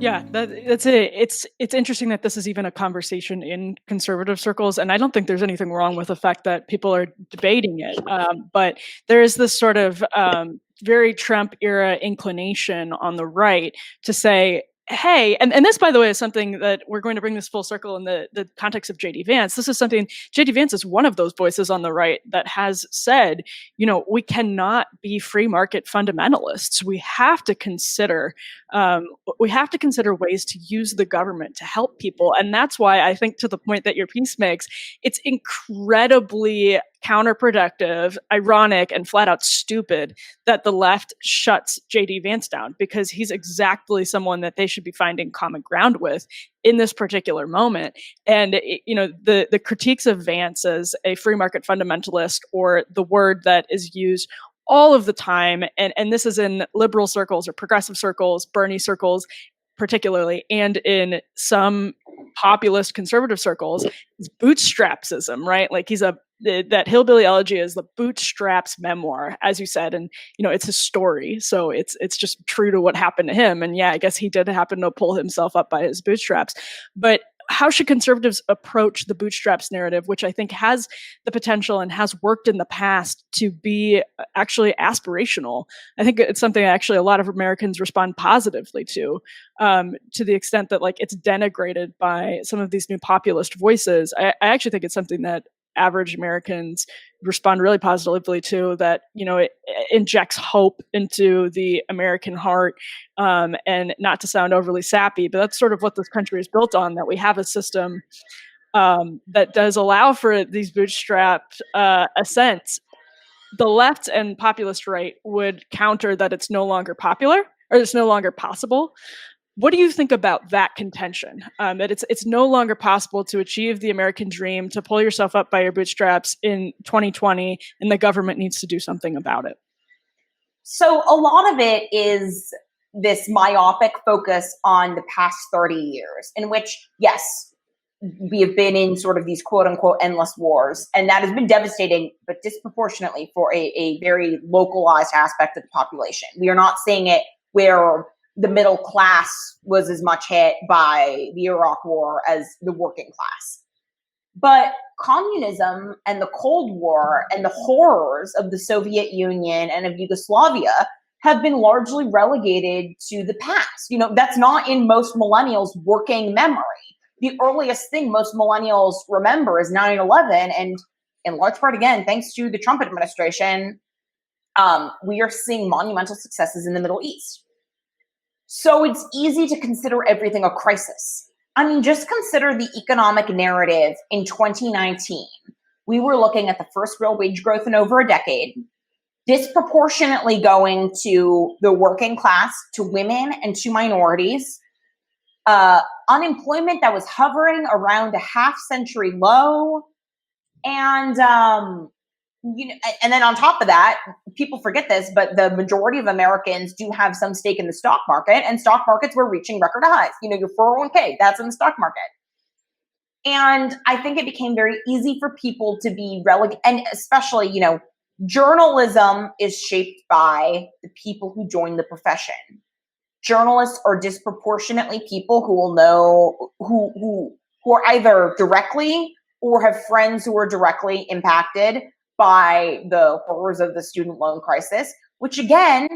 Yeah, that's it. It's interesting that this is even a conversation in conservative circles, and I don't think there's anything wrong with the fact that people are debating it. But there is this sort of very Trump era inclination on the right to say, hey, and this, by the way, is something that we're going to bring this full circle in the context of J.D. Vance. This is something, J.D. Vance is one of those voices on the right that has said, we cannot be free market fundamentalists. We have to consider ways to use the government to help people. And that's why I think, to the point that your piece makes, it's incredibly counterproductive, ironic, and flat out stupid that the left shuts J.D. Vance down, because he's exactly someone that they should be finding common ground with in this particular moment. And the critiques of Vance as a free market fundamentalist, or the word that is used all of the time, and this is in liberal circles or progressive circles, Bernie circles particularly, and in some populist conservative circles, is bootstrapsism, right? Like that Hillbilly Elegy is the bootstraps memoir, as you said, and it's his story, so it's just true to what happened to him. And yeah, I guess he did happen to pull himself up by his bootstraps. But how should conservatives approach the bootstraps narrative, which I think has the potential and has worked in the past to be actually aspirational? I think it's something actually a lot of Americans respond positively to the extent that it's denigrated by some of these new populist voices. I actually think it's something that average Americans respond really positively to, that it injects hope into the American heart. And not to sound overly sappy, but that's sort of what this country is built on, that we have a system that does allow for these bootstrapped ascents. The left and populist right would counter that it's no longer popular, or it's no longer possible. What do you think about that contention? That it's no longer possible to achieve the American dream, to pull yourself up by your bootstraps in 2020, and the government needs to do something about it? So a lot of it is this myopic focus on the past 30 years, in which, yes, we have been in sort of these quote unquote endless wars, and that has been devastating, but disproportionately for a very localized aspect of the population. We are not seeing it where the middle class was as much hit by the Iraq War as the working class. But communism and the Cold War and the horrors of the Soviet Union and of Yugoslavia have been largely relegated to the past. That's not in most millennials' working memory. The earliest thing most millennials remember is 9/11, and in large part, again, thanks to the Trump administration, we are seeing monumental successes in the Middle East. So it's easy to consider everything a crisis. I mean, just consider the economic narrative in 2019. We were looking at the first real wage growth in over a decade, disproportionately going to the working class, to women, and to minorities. Unemployment that was hovering around a half-century low. And and then on top of that, people forget this, but the majority of Americans do have some stake in the stock market, and stock markets were reaching record highs. Your 401k, that's in the stock market. And I think it became very easy for people to be relegated, and especially, journalism is shaped by the people who join the profession. Journalists are disproportionately people who will know, who are either directly or have friends who are directly impacted by the horrors of the student loan crisis, which again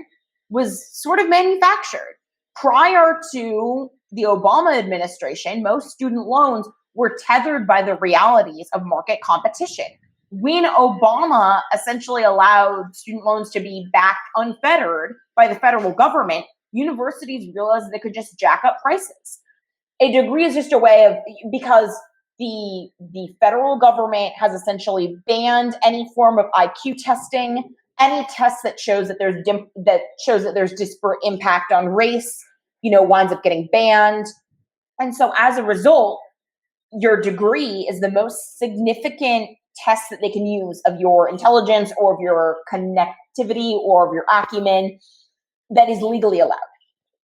was sort of manufactured. Prior to the Obama administration, most student loans were tethered by the realities of market competition. When Obama essentially allowed student loans to be backed unfettered by the federal government, universities realized they could just jack up prices. A degree is just a way of, because the federal government has essentially banned any form of IQ testing. Any test that shows that there's disparate impact on race, winds up getting banned. And so as a result, your degree is the most significant test that they can use of your intelligence or of your connectivity or of your acumen that is legally allowed.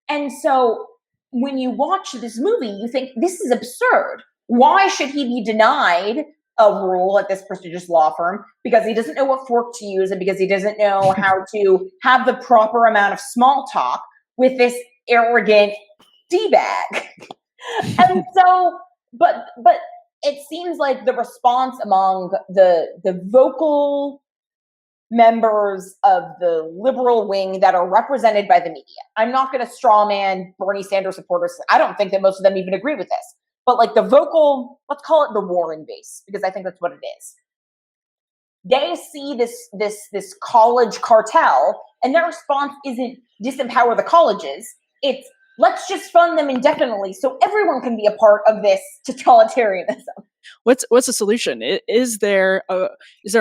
And so when you watch this movie, you think, this is absurd. Why should he be denied a role at this prestigious law firm? Because he doesn't know what fork to use, and because he doesn't know how to have the proper amount of small talk with this arrogant D-bag. And so, but it seems like the response among the vocal members of the liberal wing that are represented by the media. I'm not going to straw man Bernie Sanders supporters. I don't think that most of them even agree with this. But like the vocal, let's call it the Warren base, because I think that's what it is. They see this college cartel, and their response isn't disempower the colleges. It's let's just fund them indefinitely so everyone can be a part of this totalitarianism. What's the solution? Is there a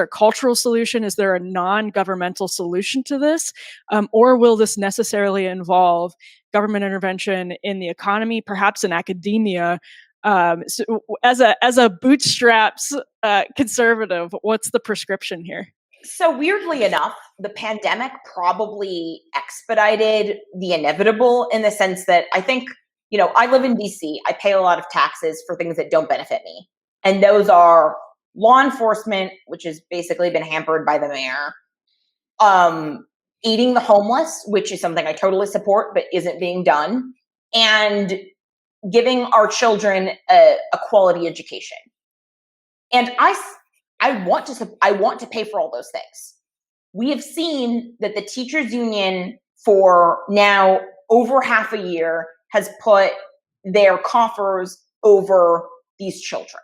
cultural solution? Is there a non-governmental solution to this? Or will this necessarily involve government intervention in the economy, perhaps in academia? So as a bootstraps conservative, what's the prescription here? So weirdly enough, the pandemic probably expedited the inevitable in the sense that I think, I live in DC. I pay a lot of taxes for things that don't benefit me. And those are law enforcement, which has basically been hampered by the mayor, aiding the homeless, which is something I totally support, but isn't being done, and giving our children a quality education. And I want to pay for all those things. We have seen that the teachers union for now over half a year has put their coffers over these children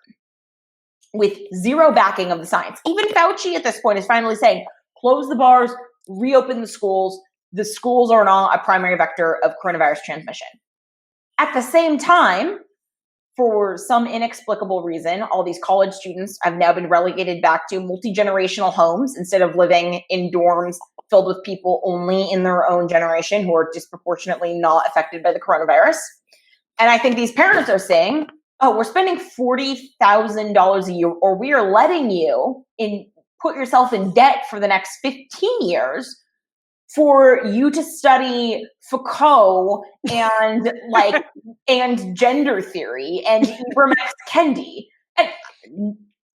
with zero backing of the science. Even Fauci at this point is finally saying, close the bars, reopen the schools. The schools are not a primary vector of coronavirus transmission. At the same time, for some inexplicable reason, all these college students have now been relegated back to multi-generational homes instead of living in dorms filled with people only in their own generation who are disproportionately not affected by the coronavirus. And I think these parents are saying, oh, we're spending $40,000 a year, or we are letting you put yourself in debt for the next 15 years for you to study Foucault and and gender theory and Ibram X. Kendi. And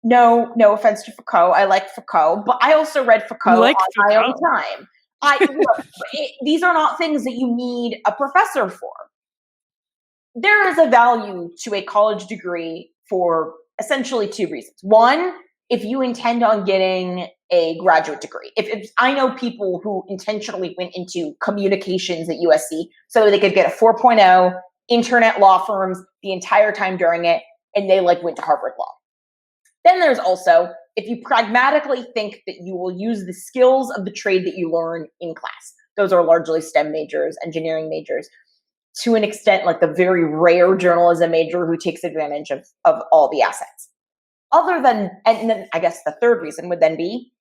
no offense to Foucault, I like Foucault, but I also read Foucault on my own time. These are not things that you need a professor for. There is a value to a college degree for essentially two reasons. One, if you intend on getting a graduate degree. If I know people who intentionally went into communications at USC so they could get a 4.0, internet law firms the entire time during it, and they went to Harvard Law. Then there's also, if you pragmatically think that you will use the skills of the trade that you learn in class. Those are largely STEM majors, engineering majors, to an extent, like the very rare journalism major who takes advantage of all the assets. And then I guess the third reason would then be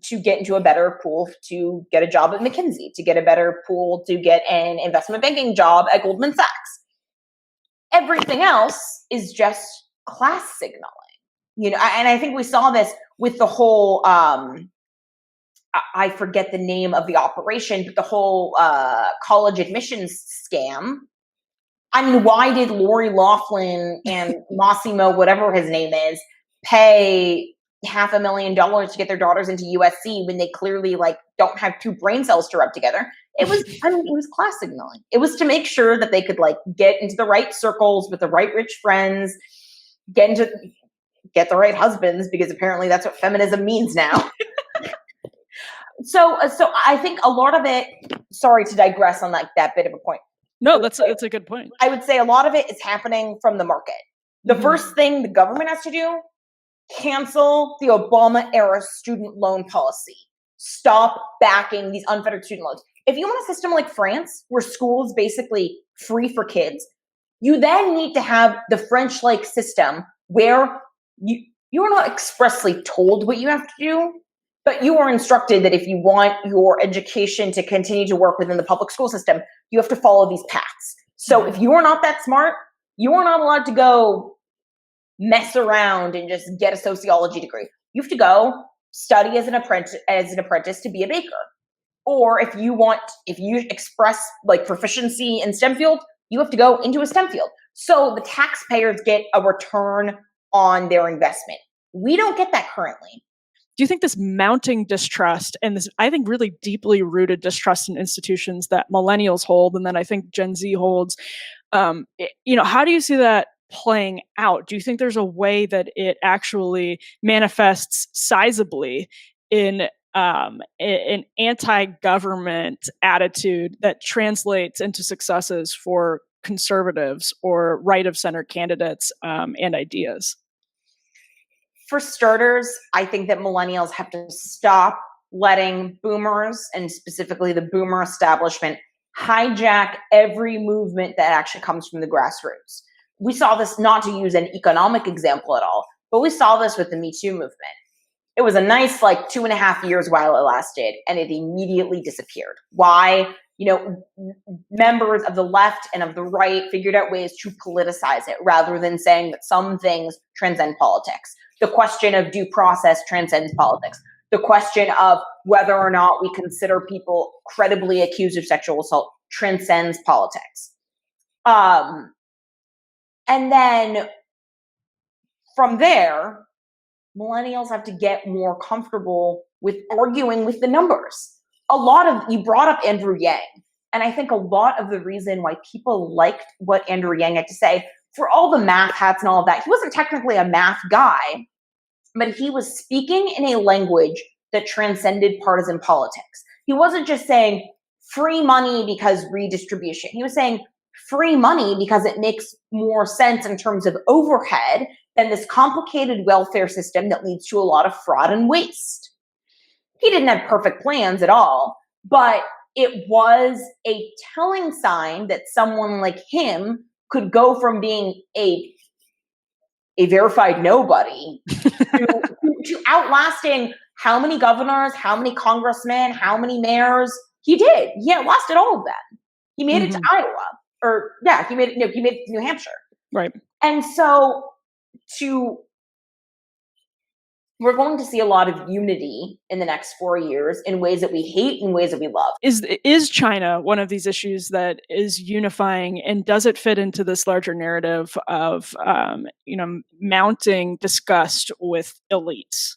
to get into a better pool to get a job at McKinsey, to get a better pool to get an investment banking job at Goldman Sachs. Everything else is just class signaling, and I think we saw this with the whole, I forget the name of the operation, but the whole college admissions scam. I mean, why did Lori Loughlin and Massimo, whatever his name is, pay $500,000 to get their daughters into USC when they clearly don't have two brain cells to rub together? It was class signaling. It was to make sure that they could get into the right circles with the right rich friends, get the right husbands, because apparently that's what feminism means now. So I think a lot of it, sorry to digress on that bit of a point. No, that's a good point. I would say a lot of it is happening from the market. The first thing the government has to do, cancel the Obama-era student loan policy. Stop backing these unfettered student loans. If you want a system like France, where school is basically free for kids, you then need to have the French-like system where you are not expressly told what you have to do, but you are instructed that if you want your education to continue to work within the public school system, you have to follow these paths. So if you are not that smart, you are not allowed to go mess around and just get a sociology degree. You have to go study as an apprentice to be a baker. Or if you express proficiency in STEM field, you have to go into a STEM field. So the taxpayers get a return on their investment. We don't get that currently. Do you think this mounting distrust and this, I think, really deeply rooted distrust in institutions that millennials hold, and then I think Gen Z holds, How do you see that playing out? Do you think there's a way that it actually manifests sizably in an anti-government attitude that translates into successes for conservatives or right-of-center candidates and ideas? For starters, I think that millennials have to stop letting boomers, and specifically the boomer establishment, hijack every movement that actually comes from the grassroots. We saw this, not to use an economic example at all, but we saw this with the Me Too movement. It was a nice 2.5 years while it lasted, and it immediately disappeared. Why? Members of the left and of the right figured out ways to politicize it rather than saying that some things transcend politics. The question of due process transcends politics. The question of whether or not we consider people credibly accused of sexual assault transcends politics. And then from there, millennials have to get more comfortable with arguing with the numbers. You brought up Andrew Yang, and I think a lot of the reason why people liked what Andrew Yang had to say, for all the math hats and all of that, he wasn't technically a math guy, but he was speaking in a language that transcended partisan politics. He wasn't just saying free money because redistribution. He was saying free money because it makes more sense in terms of overhead than this complicated welfare system that leads to a lot of fraud and waste. He didn't have perfect plans at all, but it was a telling sign that someone like him could go from being a verified nobody to outlasting how many governors, how many congressmen, how many mayors. He did. He outlasted all of them. He made it to Iowa, he made it to New Hampshire. Right. And so we're going to see a lot of unity in the next 4 years in ways that we hate and ways that we love. Is China one of these issues that is unifying, and does it fit into this larger narrative of mounting disgust with elites?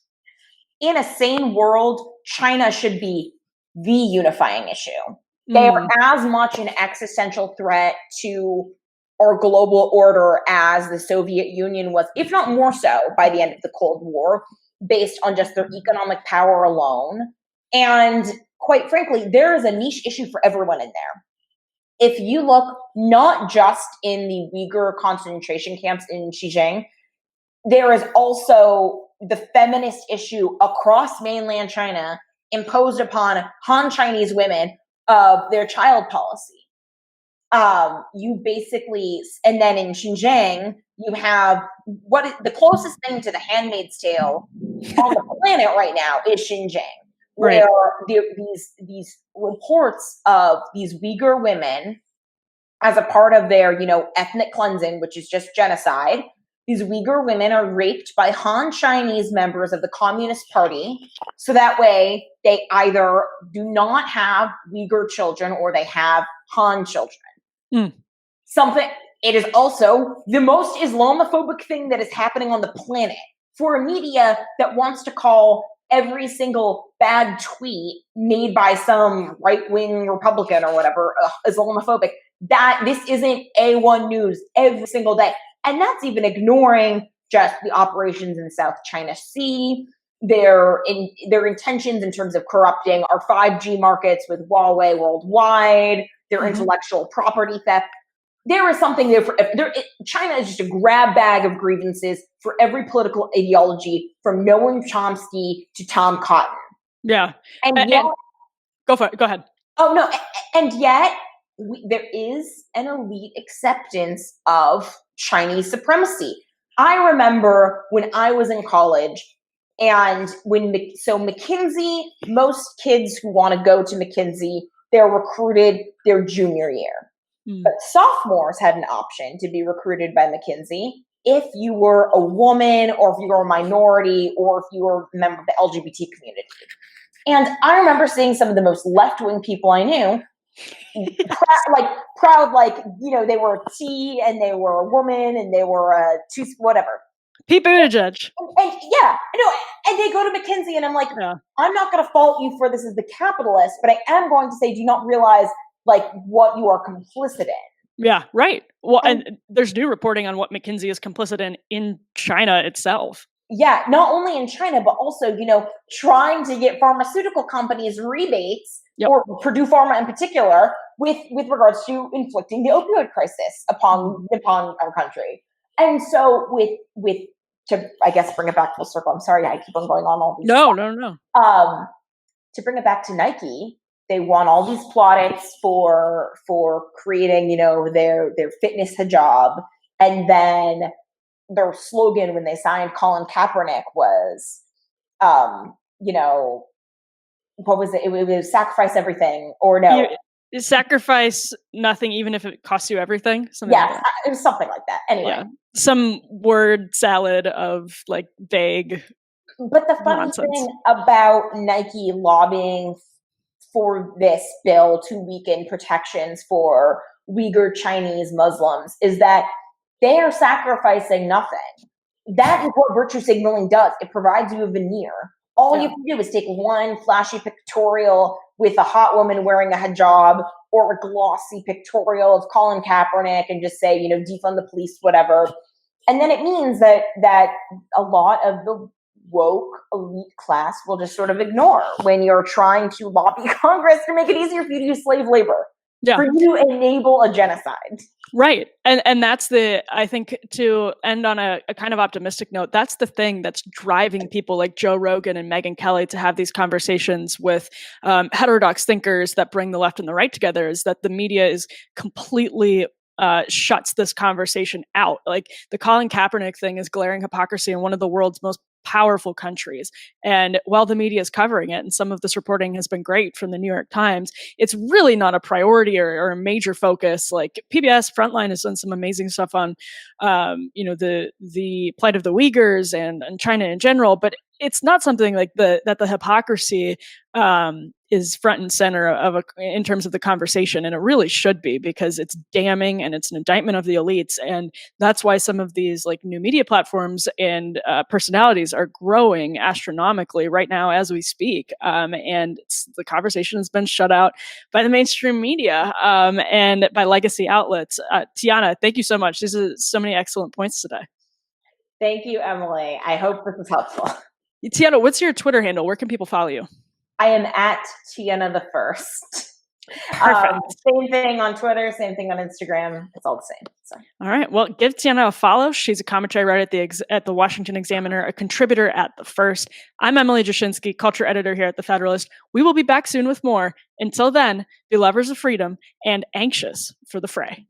In a sane world, China should be the unifying issue. They are as much an existential threat to our global order as the Soviet Union was, if not more so, by the end of the Cold War, based on just their economic power alone. And quite frankly, there is a niche issue for everyone in there. If you look not just in the Uyghur concentration camps in Xinjiang, there is also the feminist issue across mainland China imposed upon Han Chinese women of their child policy. And then in Xinjiang, you have what is the closest thing to the Handmaid's Tale on the planet right now is Xinjiang, where these reports of these Uyghur women, as a part of their ethnic cleansing, which is just genocide, these Uyghur women are raped by Han Chinese members of the Communist Party, so that way they either do not have Uyghur children or they have Han children. It is also the most Islamophobic thing that is happening on the planet. For a media that wants to call every single bad tweet made by some right-wing Republican or whatever Islamophobic, that this isn't A1 news every single day. And that's even ignoring just the operations in the South China Sea, their intentions in terms of corrupting our 5G markets with Huawei worldwide, their intellectual property theft. There is something there China is just a grab bag of grievances for every political ideology, from Noam Chomsky to Tom Cotton. Yeah. And yet, go for it. Go ahead. Oh, no. And yet, there is an elite acceptance of Chinese supremacy. I remember when I was in college, and McKinsey, most kids who want to go to McKinsey, they're recruited their junior year. But sophomores had an option to be recruited by McKinsey if you were a woman, or if you were a minority, or if you were a member of the LGBT community. And I remember seeing some of the most left-wing people I knew, proud, they were a T, and they were a woman, and they were a two, whatever. Pete Buttigieg. And they go to McKinsey, and I'm like, I'm not going to fault you for this as the capitalist, but I am going to say, do you not realize what you are complicit in? Yeah, right. Well, and there's new reporting on what McKinsey is complicit in China itself. Yeah, not only in China, but also, trying to get pharmaceutical companies rebates, or Purdue Pharma in particular, with regards to inflicting the opioid crisis upon our country. And so to, I guess, bring it back full circle, I'm sorry I keep on going on all these. No. To bring it back to Nike, they won all these plaudits for creating, their fitness hijab, and then their slogan when they signed Colin Kaepernick was, what was it? It was sacrifice everything, or no. You sacrifice nothing, even if it costs you everything. Yes, it was something like that. Anyway, some word salad of like vague. But the funny thing about Nike lobbying for this bill to weaken protections for Uyghur Chinese Muslims is that they are sacrificing nothing. That is what virtue signaling does. It provides you a veneer. All you can do is take one flashy pictorial with a hot woman wearing a hijab, or a glossy pictorial of Colin Kaepernick, and just say, defund the police, whatever. And then it means that a lot of the woke elite class will just sort of ignore when you're trying to lobby Congress to make it easier for you to use slave labor. Yeah. For you to enable a genocide. Right. And that's I think, to end on a kind of optimistic note, that's the thing that's driving people like Joe Rogan and Megyn Kelly to have these conversations with heterodox thinkers that bring the left and the right together, is that the media is completely shuts this conversation out. Like, the Colin Kaepernick thing is glaring hypocrisy in one of the world's most powerful countries. And while the media is covering it, and some of this reporting has been great from the New York Times, it's really not a priority or a major focus. Like, PBS Frontline has done some amazing stuff on, the plight of the Uyghurs and China in general, but it's not something like that the hypocrisy is front and center in terms of the conversation, and it really should be, because it's damning and it's an indictment of the elites, and that's why some of these like new media platforms and personalities are growing astronomically right now as we speak, and the conversation has been shut out by the mainstream media and by legacy outlets. Tiana, thank you so much. These are so many excellent points today. Thank you, Emily. I hope this is helpful. Tiana, what's your Twitter handle? Where can people follow you? I am at Tiana the First. Same thing on Twitter, same thing on Instagram. It's all the same. So. All right. Well, give Tiana a follow. She's a commentary writer at the Washington Examiner, a contributor at The First. I'm Emily Jashinsky, culture editor here at The Federalist. We will be back soon with more. Until then, be lovers of freedom and anxious for the fray.